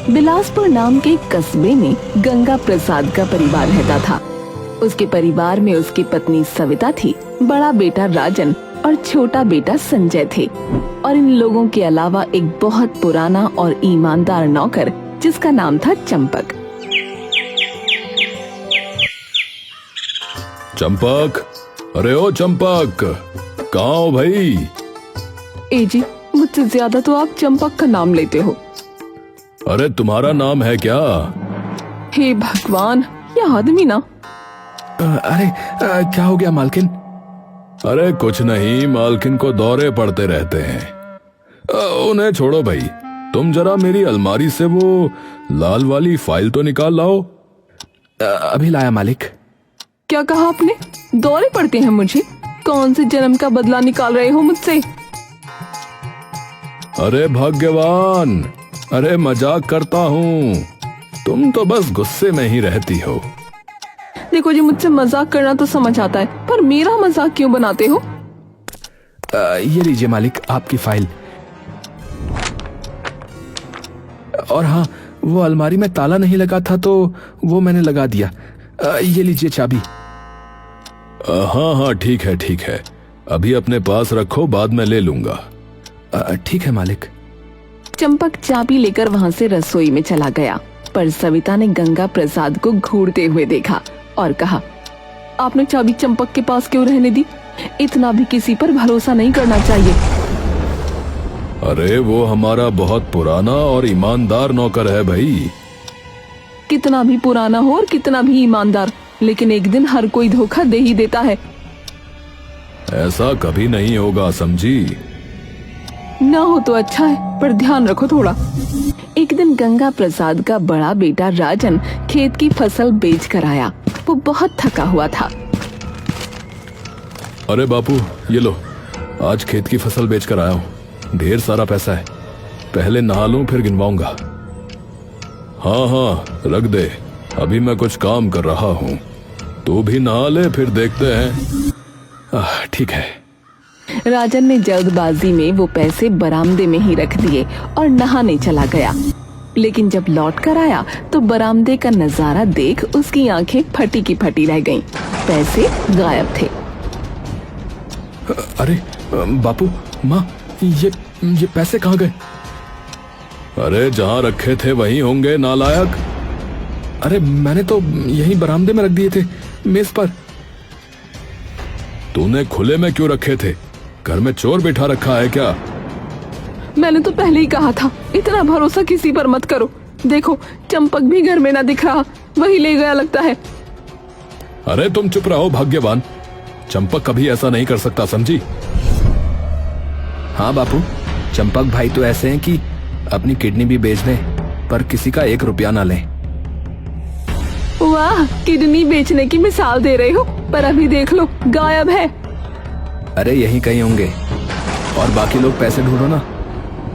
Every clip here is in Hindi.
बिलासपुर नाम के एक कस्बे में गंगा प्रसाद का परिवार रहता था। उसके परिवार में उसकी पत्नी सविता थी, बड़ा बेटा राजन और छोटा बेटा संजय थे। और इन लोगों के अलावा एक बहुत पुराना और ईमानदार नौकर जिसका नाम था चंपक। चंपक, अरे ओ चंपक, कहाँ हो भाई? ए जी, मुझसे ज्यादा तो आप चंपक का नाम लेते हो। अरे तुम्हारा नाम है क्या? हे भगवान, ये आदमी ना। अरे क्या हो गया मालकिन? अरे कुछ नहीं, मालकिन को दौरे पड़ते रहते हैं। उन्हें छोड़ो भाई, तुम जरा मेरी अलमारी से वो लाल वाली फाइल तो निकाल लाओ। अभी लाया मालिक। क्या कहा आपने? दौरे पड़ते हैं मुझे? कौन से जन्म का बदला निकाल रहे हो मुझसे? अरे भाग्यवान, अरे मजाक करता हूँ, तुम तो बस गुस्से में ही रहती हो। देखो जी, मुझसे मजाक करना तो समझ आता है, पर मेरा मजाक क्यों बनाते हो? ये लीजिए मालिक, आपकी फाइल। और हाँ, वो अलमारी में ताला नहीं लगा था तो वो मैंने लगा दिया। ये लीजिए चाबी। हाँ हाँ, ठीक है ठीक है, अभी अपने पास रखो, बाद में ले लूंगा। ठीक है मालिक। चंपक चाबी लेकर वहाँ से रसोई में चला गया, पर सविता ने गंगा प्रसाद को घूरते हुए देखा और कहा, आपने चाबी चंपक के पास क्यों रहने दी? इतना भी किसी पर भरोसा नहीं करना चाहिए। अरे वो हमारा बहुत पुराना और ईमानदार नौकर है भाई। कितना भी पुराना हो और कितना भी ईमानदार, लेकिन एक दिन हर कोई धोखा दे ही देता है। ऐसा कभी नहीं होगा, समझी? ना हो तो अच्छा है, पर ध्यान रखो थोड़ा। एक दिन गंगा प्रसाद का बड़ा बेटा राजन खेत की फसल बेच कर आया। वो बहुत थका हुआ था। अरे बापू, ये लो, आज खेत की फसल बेच कर आया हूँ, ढेर सारा पैसा है, पहले नहा लूं फिर गिनवाऊंगा। हाँ हाँ, रख दे, अभी मैं कुछ काम कर रहा हूँ, तू भी नहा ले, फिर देखते हैं। ठीक है। राजन ने जल्दबाजी में वो पैसे बरामदे में ही रख दिए और नहाने चला गया। लेकिन जब लौट कर आया तो बरामदे का नजारा देख उसकी आंखें फटी की फटी रह गईं। पैसे गायब थे। अरे बापू, माँ, ये पैसे कहाँ गए? अरे जहाँ रखे थे वहीं होंगे, नालायक। अरे मैंने तो यहीं बरामदे में रख दिए थे, मेज पर। तूने खुले में क्यों रखे थे? घर में चोर बिठा रखा है क्या? मैंने तो पहले ही कहा था, इतना भरोसा किसी पर मत करो। देखो, चंपक भी घर में ना दिख रहा, वही ले गया लगता है। अरे तुम चुप रहो भाग्यवान, चंपक कभी ऐसा नहीं कर सकता, समझी? हाँ बापू, चंपक भाई तो ऐसे हैं कि अपनी किडनी भी बेच दें, पर किसी का 1 रुपया ना लें। वाह, किडनी बेचने की मिसाल दे रहे हो, पर अभी देख लो, गायब है। अरे यहीं कहीं होंगे, और बाकी लोग पैसे ढूंढो ना।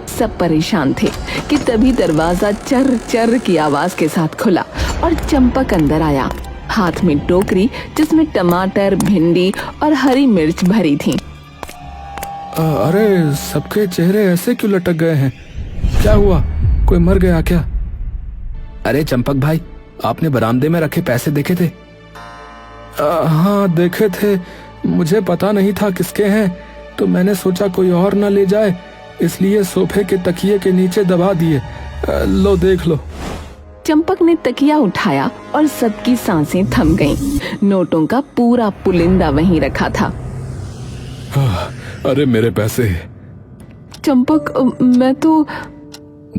सब परेशान थे कि तभी दरवाजा चर चर की आवाज के साथ खुला और चंपक अंदर आया, हाथ में टोकरी जिसमें टमाटर, भिंडी और हरी मिर्च भरी थी। अरे सबके चेहरे ऐसे क्यों लटक गए हैं? क्या हुआ, कोई मर गया क्या? अरे चंपक भाई, आपने बरामदे में रखे पैसे देखे थे? हाँ देखे थे, मुझे पता नहीं था किसके हैं, तो मैंने सोचा कोई और ना ले जाए, इसलिए सोफे के तकिए के नीचे दबा दिए। लो देख लो। चंपक ने तकिया उठाया और सबकी सांसें थम गईं। नोटों का पूरा पुलिंदा वहीं रखा था। अरे मेरे पैसे। चंपक, मैं तो।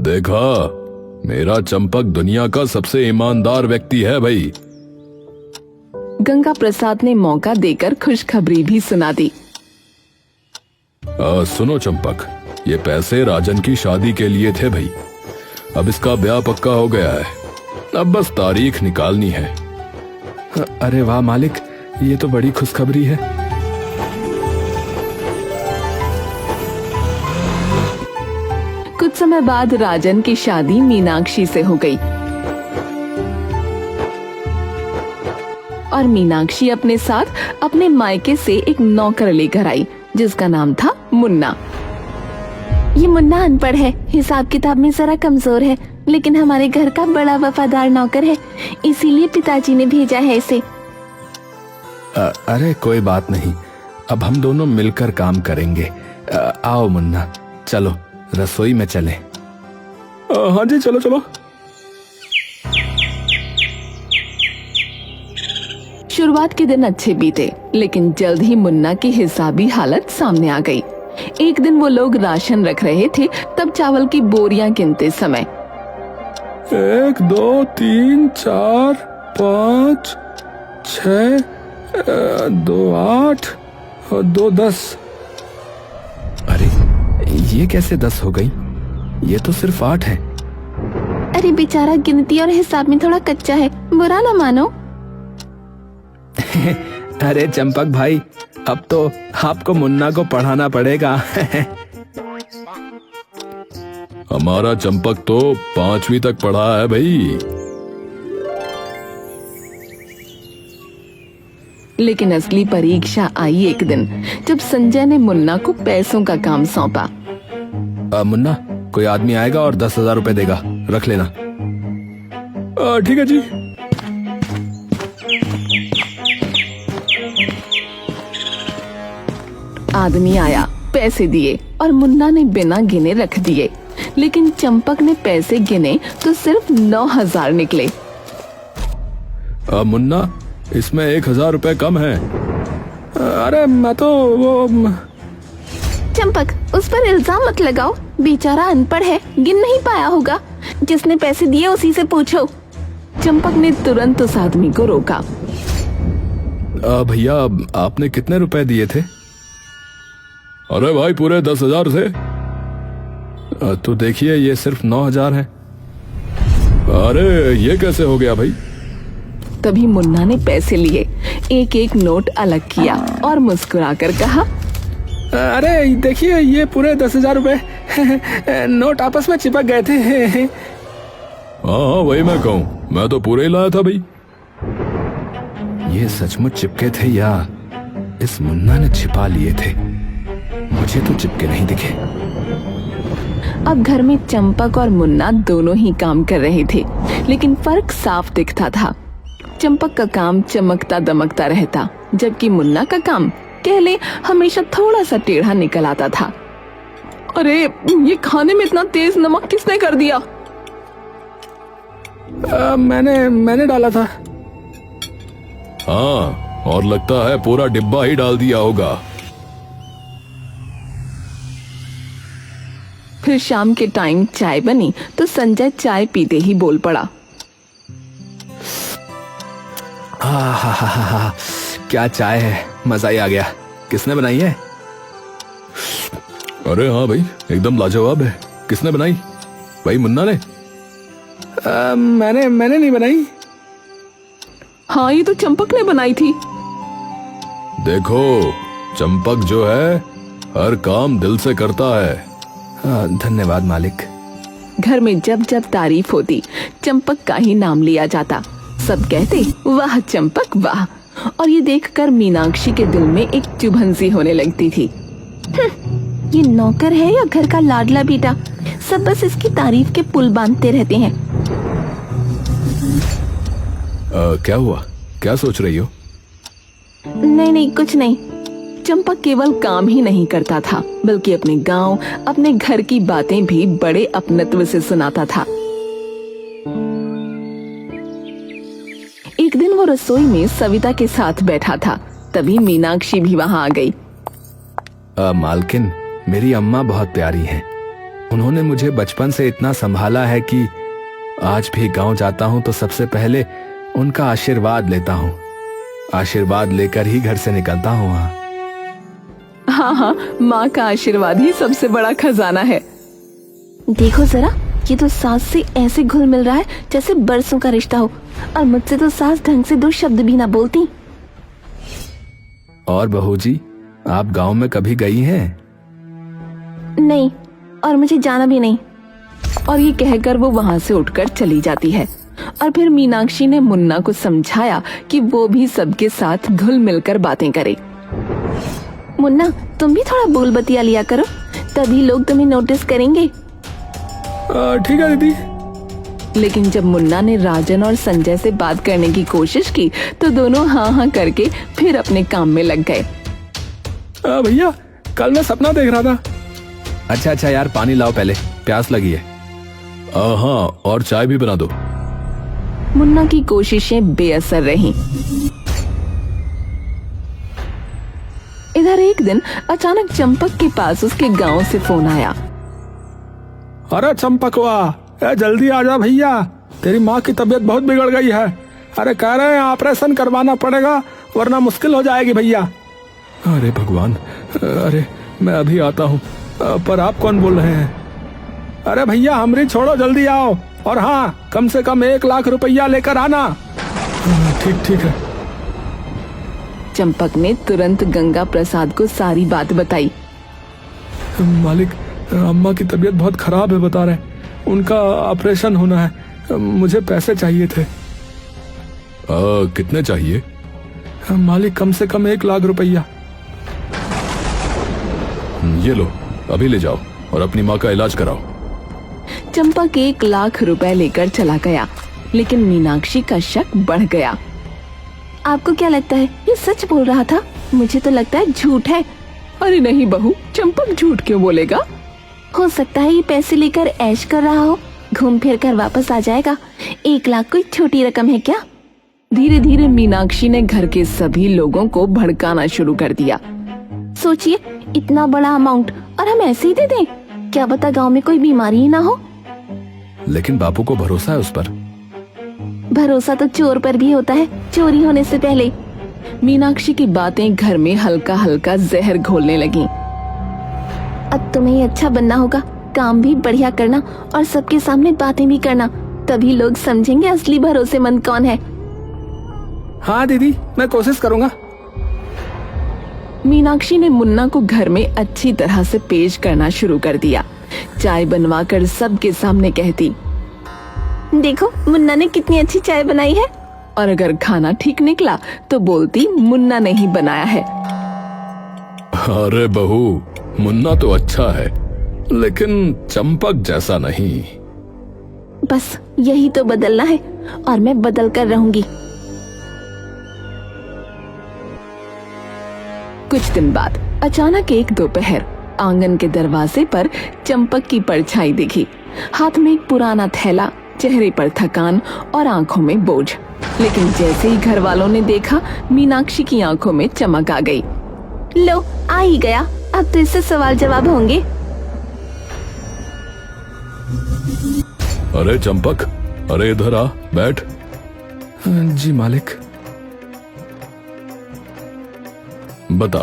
देखा, मेरा चंपक दुनिया का सबसे ईमानदार व्यक्ति है भाई। गंगा प्रसाद ने मौका देकर खुशखबरी भी सुना दी। सुनो चंपक, ये पैसे राजन की शादी के लिए थे भाई। अब इसका ब्याह पक्का हो गया है, अब बस तारीख निकालनी है। अरे वाह मालिक, ये तो बड़ी खुशखबरी है। कुछ समय बाद राजन की शादी मीनाक्षी से हो गई और मीनाक्षी अपने साथ अपने मायके से एक नौकर लेकर आई जिसका नाम था मुन्ना। ये मुन्ना अनपढ़ है, हिसाब किताब में जरा कमजोर है, लेकिन हमारे घर का बड़ा वफादार नौकर है, इसीलिए पिताजी ने भेजा है इसे। अरे कोई बात नहीं, अब हम दोनों मिलकर काम करेंगे। आओ मुन्ना, चलो रसोई में चलें। हाँ जी, चलो चलो। शुरुआत के दिन अच्छे बीते, लेकिन जल्द ही मुन्ना की हिसाबी हालत सामने आ गई। एक दिन वो लोग राशन रख रहे थे, तब चावल की बोरियां गिनते समय 1 2 3 4 5 6 2 8 और 2 10। अरे ये कैसे 10 हो गई? ये तो सिर्फ 8 है। अरे बेचारा गिनती और हिसाब में थोड़ा कच्चा है, बुरा ना मानो। अरे चंपक भाई, अब तो आपको मुन्ना को पढ़ाना पड़ेगा। हमारा चंपक तो 5वीं तक पढ़ा है भाई। लेकिन असली परीक्षा आई एक दिन, जब संजय ने मुन्ना को पैसों का काम सौंपा। मुन्ना, कोई आदमी आएगा और 10,000 रुपए देगा, रख लेना। ठीक है जी। आदमी आया, पैसे दिए और मुन्ना ने बिना गिने रख दिए। लेकिन चंपक ने पैसे गिने तो सिर्फ 9,000 निकले। मुन्ना, इसमें 1,000 रुपए कम है। अरे मैं तो वो चंपक, उस पर इल्जाम मत लगाओ, बेचारा अनपढ़ है, गिन नहीं पाया होगा। जिसने पैसे दिए उसी से पूछो। चंपक ने तुरंत उस आदमी को रोका। भैया, आपने कितने रुपए दिए थे? अरे भाई, पूरे 10,000 थे। तो देखिए, ये सिर्फ 9,000 है। अरे ये कैसे हो गया भाई? तभी मुन्ना ने पैसे लिए, एक एक नोट अलग किया और मुस्कुराकर कहा, अरे देखिए, ये पूरे 10,000 रुपए नोट आपस में चिपक गए थे। हाँ वही मैं कहूँ, मैं तो पूरे ही लाया था भाई। ये सचमुच चिपके थे या इस मुन्ना ने छिपा लिए थे? मुझे तो चिपके नहीं दिखे। अब घर में चंपक और मुन्ना दोनों ही काम कर रहे थे, लेकिन फर्क साफ दिखता था। चंपक का काम चमकता दमकता रहता, जबकि मुन्ना का काम कह ले हमेशा थोड़ा सा टेढ़ा निकल आता था। अरे ये खाने में इतना तेज नमक किसने कर दिया? मैंने डाला था। हाँ, और लगता है पूरा डिब्बा ही डाल दिया होगा। फिर शाम के टाइम चाय बनी तो संजय चाय पीते ही बोल पड़ा, क्या चाय है, मजा ही आ गया। किसने बनाई है? अरे हाँ भाई, एकदम लाजवाब है। किसने बनाई? भाई मुन्ना ने? मैंने नहीं बनाई। हाँ, ये तो चंपक ने बनाई थी। देखो, चंपक जो है हर काम दिल से करता है। धन्यवाद मालिक। घर में जब जब तारीफ होती, चंपक का ही नाम लिया जाता। सब कहते, वाह चंपक वाह। और ये देखकर मीनाक्षी के दिल में एक चुभन सी होने लगती थी। ये नौकर है या घर का लाडला बेटा? सब बस इसकी तारीफ के पुल बांधते रहते हैं। क्या हुआ? क्या सोच रही हो? नहीं, कुछ नहीं। चंपक केवल काम ही नहीं करता था, बल्कि अपने गांव, अपने घर की बातें भी बड़े अपनत्व से सुनाता था। एक दिन वो रसोई में सविता के साथ बैठा था, तभी मीनाक्षी भी वहां आ गई। मालकिन, मेरी अम्मा बहुत प्यारी हैं। उन्होंने मुझे बचपन से इतना संभाला है कि आज भी गांव जाता हूं तो सबसे पहले उनका आशीर्वाद लेता हूं। आशीर्वाद लेकर ही घर से निकलता हूं। हाँ, माँ का आशीर्वाद ही सबसे बड़ा खजाना है। देखो जरा, ये तो सास से ऐसे घुल मिल रहा है जैसे बरसों का रिश्ता हो, और मुझसे तो सास ढंग से 2 शब्द भी ना बोलती। और बहू जी, आप गांव में कभी गई हैं? नहीं, और मुझे जाना भी नहीं। और ये कहकर वो वहाँ से उठकर चली जाती है। और फिर मीनाक्षी ने मुन्ना को समझाया कि वो भी सबके साथ घुल मिलकर बातें करे। मुन्ना, तुम भी थोड़ा बोल बतिया लिया करो, तभी लोग तुम्हें नोटिस करेंगे। ठीक है दीदी। लेकिन जब मुन्ना ने राजन और संजय से बात करने की कोशिश की तो दोनों हाँ हाँ करके फिर अपने काम में लग गए। भैया कल मैं सपना देख रहा था। अच्छा यार, पानी लाओ पहले, प्यास लगी है। हाँ, और चाय भी बना दो। मुन्ना की कोशिशें बेअसर रहीं। इधर एक दिन अचानक चंपक के पास उसके गांव से फोन आया। अरे चंपकवा, जल्दी आ जा भैया, तेरी माँ की तबीयत बहुत बिगड़ गई है। अरे कह रहे हैं ऑपरेशन करवाना पड़ेगा वरना मुश्किल हो जाएगी भैया। अरे भगवान, अरे मैं अभी आता हूँ, पर आप कौन बोल रहे हैं? अरे भैया हमरी छोड़ो, जल्दी आओ, और हाँ कम से कम 1 लाख रुपया लेकर आना। ठीक है। चंपक ने तुरंत गंगा प्रसाद को सारी बात बताई। मालिक, अम्मा की तबीयत बहुत खराब है बता रहे, उनका ऑपरेशन होना है, मुझे पैसे चाहिए थे। कितने चाहिए? मालिक कम से कम 1 लाख रुपया। ये लो, अभी ले जाओ और अपनी माँ का इलाज कराओ। चंपक 1 लाख रुपए लेकर चला गया, लेकिन मीनाक्षी का शक बढ़ गया। आपको क्या लगता है ये सच बोल रहा था? मुझे तो लगता है झूठ है। अरे नहीं बहू, चंपक झूठ क्यों बोलेगा? हो सकता है ये पैसे लेकर ऐश कर रहा हो, घूम फिर कर वापस आ जाएगा। 1 लाख कोई छोटी रकम है क्या? धीरे धीरे मीनाक्षी ने घर के सभी लोगों को भड़काना शुरू कर दिया। सोचिए, इतना बड़ा अमाउंट और हम ऐसे ही दे दें? क्या पता गांव में कोई बीमारी ही ना हो। लेकिन बापू को भरोसा है उस पर। भरोसा तो चोर पर भी होता है, चोरी होने से पहले। मीनाक्षी की बातें घर में हल्का हल्का जहर घोलने लगी। अब तुम्हें ही अच्छा बनना होगा, काम भी बढ़िया करना और सबके सामने बातें भी करना, तभी लोग समझेंगे असली भरोसेमंद कौन है। हाँ दीदी, मैं कोशिश करूँगा। मीनाक्षी ने मुन्ना को घर में अच्छी तरह से पेश करना शुरू कर दिया। चाय बनवाकर सबके सामने कहती, देखो मुन्ना ने कितनी अच्छी चाय बनाई है। और अगर खाना ठीक निकला तो बोलती मुन्ना ने ही बनाया है। अरे बहू, मुन्ना तो अच्छा है लेकिन चंपक जैसा नहीं। बस यही तो बदलना है और मैं बदल कर रहूंगी। कुछ दिन बाद अचानक एक दोपहर आंगन के दरवाजे पर चंपक की परछाई दिखी। हाथ में एक पुराना थैला, चेहरे पर थकान और आंखों में बोझ। लेकिन जैसे ही घर वालों ने देखा, मीनाक्षी की आंखों में चमक आ गई। लो, आ ही गया, अब तो इससे सवाल जवाब होंगे। अरे चंपक, अरे इधर आ, बैठ। जी मालिक। बता,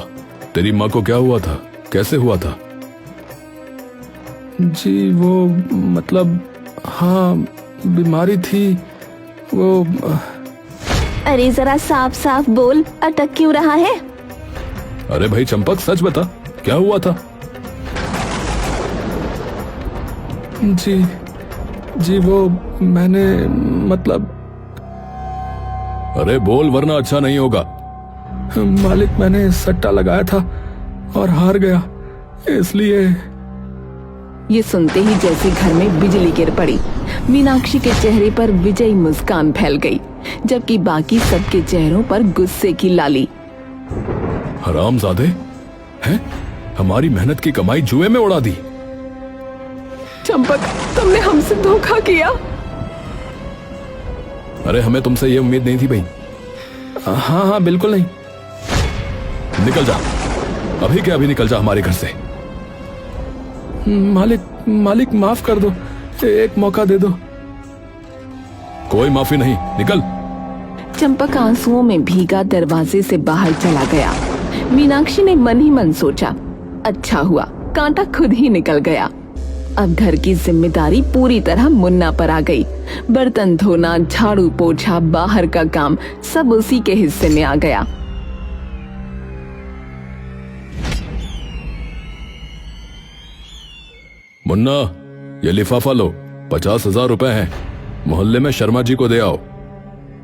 तेरी माँ को क्या हुआ था, कैसे हुआ था? जी वो मतलब, हाँ बीमारी थी वो। अरे जरा साफ साफ बोल, अटक क्यों रहा है? अरे भाई चंपक, सच बता, क्या हुआ था? जी वो मैंने मतलब। अरे बोल वरना अच्छा नहीं होगा। मालिक, मैंने सट्टा लगाया था और हार गया, इसलिए। ये सुनते ही जैसे घर में बिजली गिर पड़ी। मीनाक्षी के चेहरे पर विजयी मुस्कान फैल गई, जबकि बाकी सबके चेहरों पर गुस्से की लाली। हरामजादे हैं, हमारी मेहनत की कमाई जुए में उड़ा दी। चंपक, तुमने हमसे धोखा किया। अरे हमें तुमसे ये उम्मीद नहीं थी भाई। हाँ बिल्कुल नहीं। निकल जा, अभी के अभी निकल जा हमारे घर से। मालिक माफ कर दो, एक मौका दे दो। कोई माफी नहीं, निकल। चंपक आंसुओं में भीगा दरवाजे से बाहर चला गया। मीनाक्षी ने मन ही मन सोचा, अच्छा हुआ कांटा खुद ही निकल गया। अब घर की जिम्मेदारी पूरी तरह मुन्ना पर आ गई। बर्तन धोना, झाड़ू पोछा, बाहर का काम सब उसी के हिस्से में आ गया। मुन्ना, ये लिफाफा लो, 50,000 रुपए हैं, मोहल्ले में शर्मा जी को दे आओ।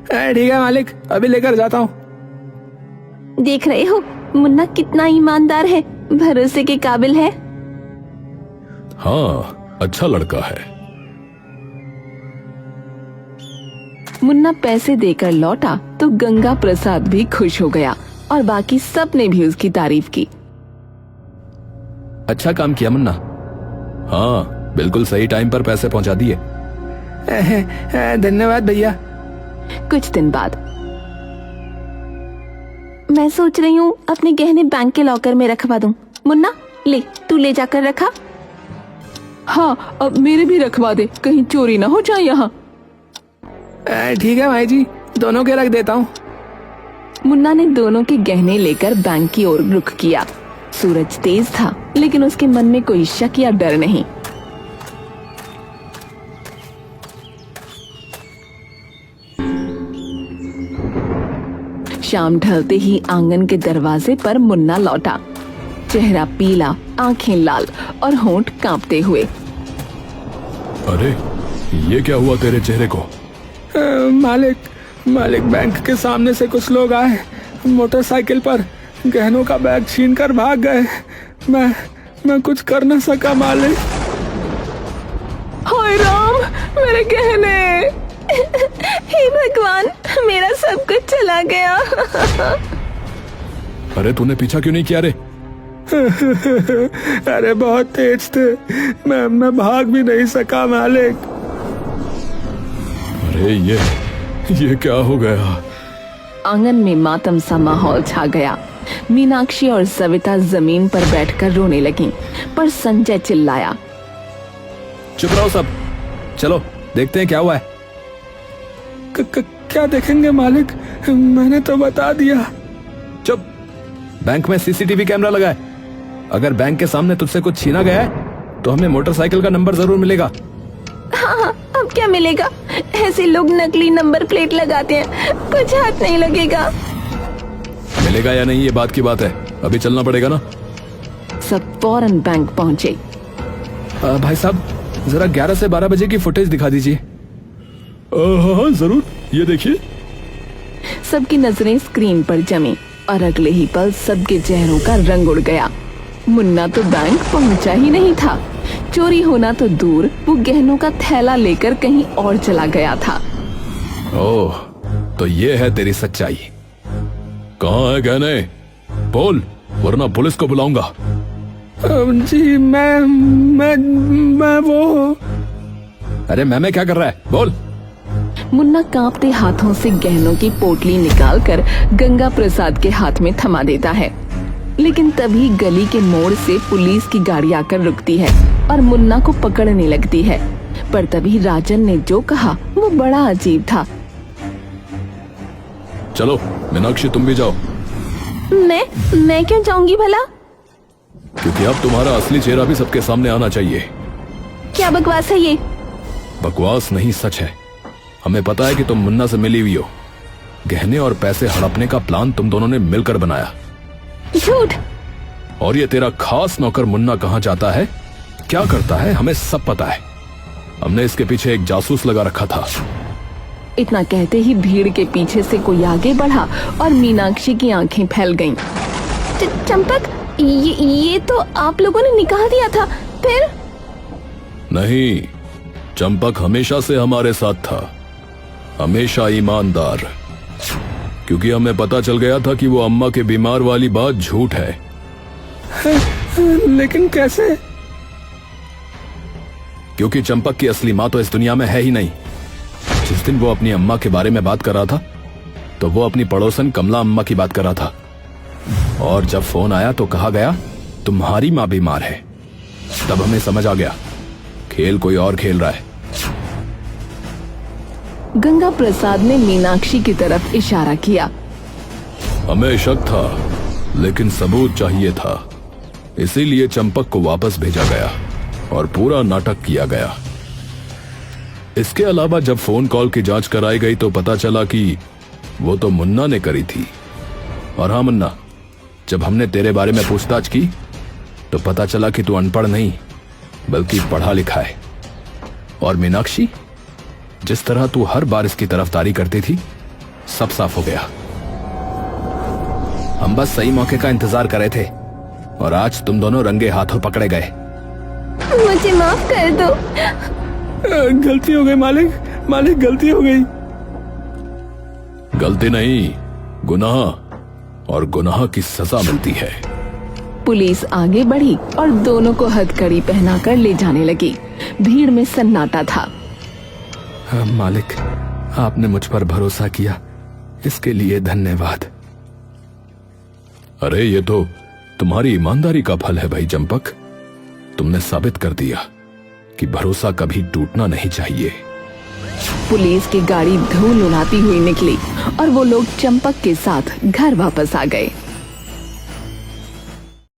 ठीक है मालिक, अभी लेकर जाता हूँ। देख रहे हो मुन्ना कितना ईमानदार है, भरोसे के काबिल है। हाँ, अच्छा लड़का है। मुन्ना पैसे देकर लौटा तो गंगा प्रसाद भी खुश हो गया और बाकी सब ने भी उसकी तारीफ की। अच्छा काम किया मुन्ना। हाँ, बिल्कुल सही टाइम पर पैसे पहुंचा दिए। धन्यवाद भैया। कुछ दिन बाद मैं सोच रही हूँ अपने गहने बैंक के लॉकर में रखवा दूं। मुन्ना ले, तू ले जाकर रखा। हाँ, अब मेरे भी रखवा दे, कहीं चोरी ना हो जाए यहाँ। ठीक है भाई जी, दोनों के रख देता हूँ। मुन्ना ने दोनों के गहने लेकर बैंक की ओर रुख किया। सूरज तेज था, लेकिन उसके मन में कोई शक या डर नहीं। शाम ढलते ही आंगन के दरवाजे पर मुन्ना लौटा, चेहरा पीला, आंखें लाल और होंठ कांपते हुए। अरे, ये क्या हुआ तेरे चेहरे को? मालिक बैंक के सामने से कुछ लोग आए, मोटरसाइकिल पर गहनों का बैग छीन कर भाग गए। मैं कुछ कर न सका मालिक। हाय राम, मेरे गहने! हे भगवान, मेरा सब कुछ चला गया। अरे तूने पीछा क्यों नहीं किया रे? अरे बहुत तेज थे, मैं भाग भी नहीं सका मालिक। अरे ये क्या हो गया? आंगन में मातम सा माहौल छा गया। मीनाक्षी और सविता जमीन पर बैठकर रोने लगीं, पर संजय चिल्लाया, चुप रहो सब, चलो देखते हैं क्या हुआ है। क्या देखेंगे मालिक, मैंने तो बता दिया। चुप, बैंक में सीसीटीवी कैमरा लगा है। अगर बैंक के सामने तुझसे कुछ छीना गया है तो हमें मोटरसाइकिल का नंबर जरूर मिलेगा। हाँ, अब क्या मिलेगा? ऐसे लोग नकली नंबर प्लेट लगाते हैं, कुछ हाथ नहीं लगेगा। मिलेगा या नहीं ये बात की बात है, अभी चलना पड़ेगा ना। सब फौरन बैंक पहुंचे। भाई साहब, जरा 11 से 12 बजे की फुटेज दिखा दीजिए। हाँ जरूर, ये देखिए। सबकी नजरें स्क्रीन पर जमी और अगले ही पल सबके चेहरों का रंग उड़ गया। मुन्ना तो बैंक पहुंचा ही नहीं था। चोरी होना तो दूर, वो गहनों का थैला लेकर कहीं और चला गया था। ओह, तो ये है तेरी सच्चाई। कहाँ है गहने? बोल, वरना पुलिस को बुलाऊंगा। जी मैं वो। अरे मैं क्या कर रहा है, बोल। मुन्ना कांपते हाथों से गहनों की पोटली निकालकर गंगा प्रसाद के हाथ में थमा देता है। लेकिन तभी गली के मोड़ से पुलिस की गाड़ी आकर रुकती है और मुन्ना को पकड़ने लगती है। पर तभी राजन ने जो कहा वो बड़ा अजीब था। चलो मीनाक्षी, तुम भी जाओ। मैं क्यों जाऊंगी भला? क्योंकि अब तुम्हारा असली चेहरा भी सबके सामने आना चाहिए। क्या बकवास है ये? बकवास नहीं, सच है। हमें पता है कि तुम मुन्ना से मिली हुई हो। गहने और पैसे हड़पने का प्लान तुम दोनों ने मिलकर बनाया। झूठ। और ये तेरा खास नौकर मुन्ना कहाँ जाता है, क्या करता है, हमें सब पता है। हमने इसके पीछे एक जासूस लगा रखा था। इतना कहते ही भीड़ के पीछे से कोई आगे बढ़ा और मीनाक्षी की आंखें फैल गईं। चंपक, ये तो आप लोगों ने निकाल दिया था, फिर? नहीं, चंपक हमेशा से हमारे साथ था, हमेशा ईमानदार। क्योंकि हमें पता चल गया था कि वो अम्मा के बीमार वाली बात झूठ है। लेकिन कैसे? क्योंकि चंपक की असली माँ तो इस दुनिया में है ही नहीं। जिस दिन वो अपनी अम्मा के बारे में बात कर रहा था तो वो अपनी पड़ोसन कमला अम्मा की बात कर रहा था। और जब फोन आया तो कहा गया तुम्हारी माँ बीमार है। तब हमें समझ आ गया खेल कोई और खेल रहा है। गंगा प्रसाद ने मीनाक्षी की तरफ इशारा किया। हमें शक था, लेकिन सबूत चाहिए था, इसीलिए चंपक को वापस भेजा गया और पूरा नाटक किया गया। इसके अलावा जब फोन कॉल की जांच कराई गई तो पता चला कि वो तो मुन्ना ने करी थी। और हाँ मुन्ना, जब हमने तेरे बारे में पूछताछ की तो पता चला कि तू अनपढ़ नहीं बल्कि पढ़ा लिखा है। और मीनाक्षी, जिस तरह तू हर बार इसकी तरफदारी करती थी, सब साफ हो गया। हम बस सही मौके का इंतजार कर रहे थे और आज तुम दोनों रंगे हाथों पकड़े गए। मुझे माफ कर दो। गलती हो गई मालिक, गलती हो गई। गलती नहीं, गुनाह, और गुनाह की सजा मिलती है। पुलिस आगे बढ़ी और दोनों को हथकड़ी पहनाकर ले जाने लगी। भीड़ में सन्नाटा था। मालिक, आपने मुझ पर भरोसा किया, इसके लिए धन्यवाद। अरे ये तो तुम्हारी ईमानदारी का फल है भाई चंपक। तुमने साबित कर दिया कि भरोसा कभी टूटना नहीं चाहिए। पुलिस की गाड़ी धूल उड़ाती हुई निकली और वो लोग चंपक के साथ घर वापस आ गए।